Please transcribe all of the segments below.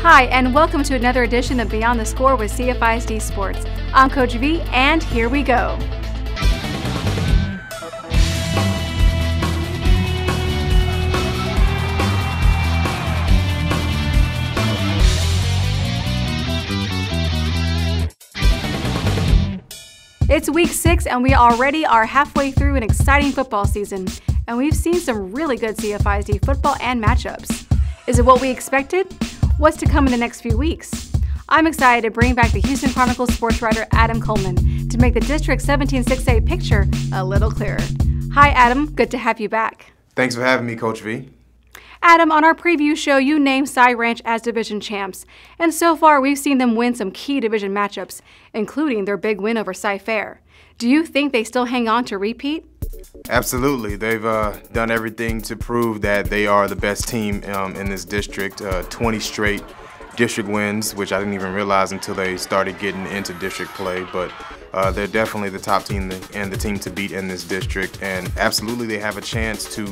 Hi, and welcome to another edition of Beyond the Score with CFISD Sports. I'm Coach V, and here we go. It's week 6, and we already are halfway through an exciting football season, and we've seen some really good CFISD football and matchups. Is it what we expected? What's to come in the next few weeks? I'm excited to bring back the Houston Chronicle sports writer Adam Coleman to make the District 17-6A picture a little clearer. Hi Adam, good to have you back. Thanks for having me, Coach V. Adam, on our preview show, you named Cy Ranch as division champs, and so far we've seen them win some key division matchups, including their big win over Cy-Fair. Do you think they still hang on to repeat? Absolutely. They've done everything to prove that they are the best team in this district. 20 straight district wins, which I didn't even realize until they started getting into district play, but they're definitely the top team and the team to beat in this district, and absolutely they have a chance to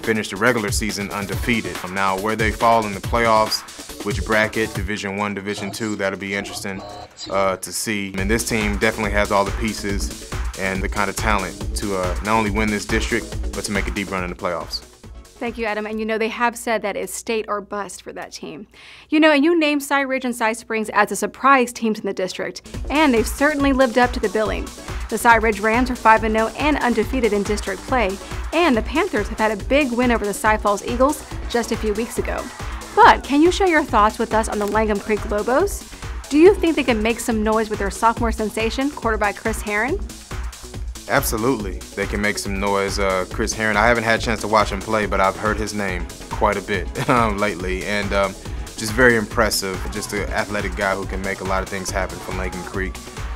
finish the regular season undefeated. Now, where they fall in the playoffs, which bracket, Division 1, Division 2, that'll be interesting to see. And this team definitely has all the pieces and the kind of talent to not only win this district, but to make a deep run in the playoffs. Thank you, Adam. And they have said that it's state or bust for that team. And you named Cy Ridge and Cy Springs as the surprise teams in the district, and they've certainly lived up to the billing. The Cy Ridge Rams are 5-0 and undefeated in district play, and the Panthers have had a big win over the Cy Falls Eagles just a few weeks ago. But can you share your thoughts with us on the Langham Creek Lobos? Do you think they can make some noise with their sophomore sensation, quarterback Chris Herron? Absolutely, they can make some noise. Chris Herron, I haven't had a chance to watch him play, but I've heard his name quite a bit lately, and just very impressive. Just an athletic guy who can make a lot of things happen for Langham Creek.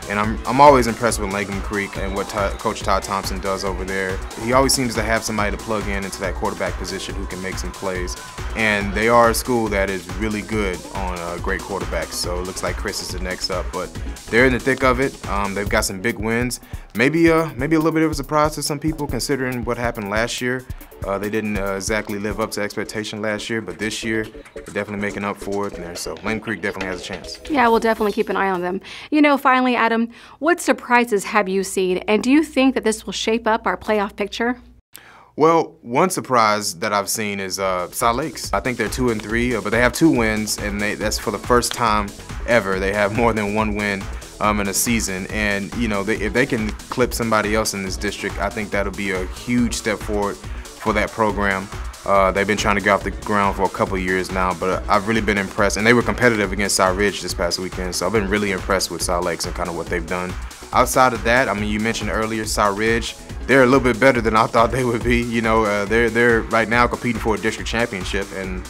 And I'm always impressed with Langham Creek and what Coach Todd Thompson does over there. He always seems to have somebody to plug into that quarterback position who can make some plays. And they are a school that is really good on great quarterbacks. So it looks like Chris is the next up. But they're in the thick of it. They've got some big wins. Maybe a little bit of a surprise to some people considering what happened last year. They didn't exactly live up to expectation last year, but this year they're definitely making up for it there. So Langham Creek definitely has a chance. Yeah, we'll definitely keep an eye on them. Finally, Adam, what surprises have you seen, and do you think that this will shape up our playoff picture? Well, one surprise that I've seen is Salt Lakes. I think they're 2-3, but they have 2 wins, and that's for the first time ever. They have more than 1 win in a season, and if they can clip somebody else in this district, I think that'll be a huge step forward for that program. They've been trying to get off the ground for a couple of years now, but I've really been impressed, and they were competitive against Cy Ridge this past weekend, so I've been really impressed with Salt Lakes and kind of what they've done. Outside of that, you mentioned earlier Cy Ridge. They're a little bit better than I thought they would be. They're right now competing for a district championship, and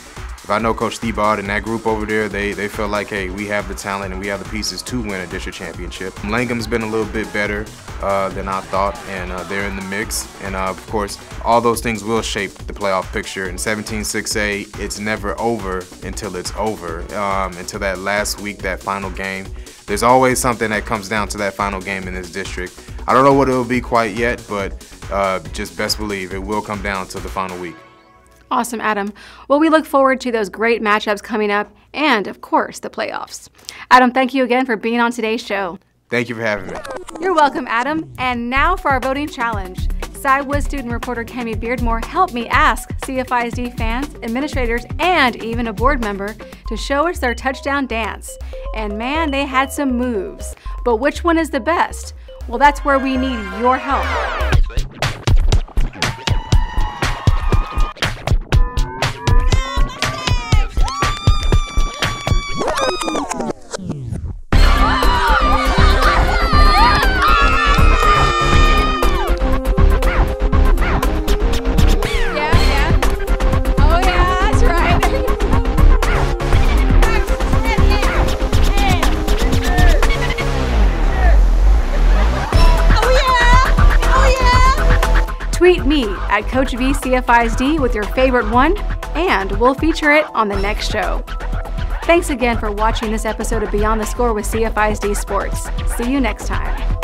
if I know Coach Thibaud and that group over there, they feel like, hey, we have the talent and we have the pieces to win a district championship. Langham's been a little bit better than I thought, and they're in the mix. And of course, all those things will shape the playoff picture. In 17-6A, it's never over until it's over, until that last week, that final game. There's always something that comes down to that final game in this district. I don't know what it will be quite yet, but just best believe it will come down to the final week. Awesome, Adam. Well, we look forward to those great matchups coming up and, of course, the playoffs. Adam, thank you again for being on today's show. Thank you for having me. You're welcome, Adam. And now for our voting challenge. Cywood student reporter Cami Beardmore helped me ask CFISD fans, administrators, and even a board member to show us their touchdown dance. And man, they had some moves. But which one is the best? Well, that's where we need your help. Tweet me at Coach V CFISD with your favorite one, and we'll feature it on the next show. Thanks again for watching this episode of Beyond the Score with CFISD Sports. See you next time.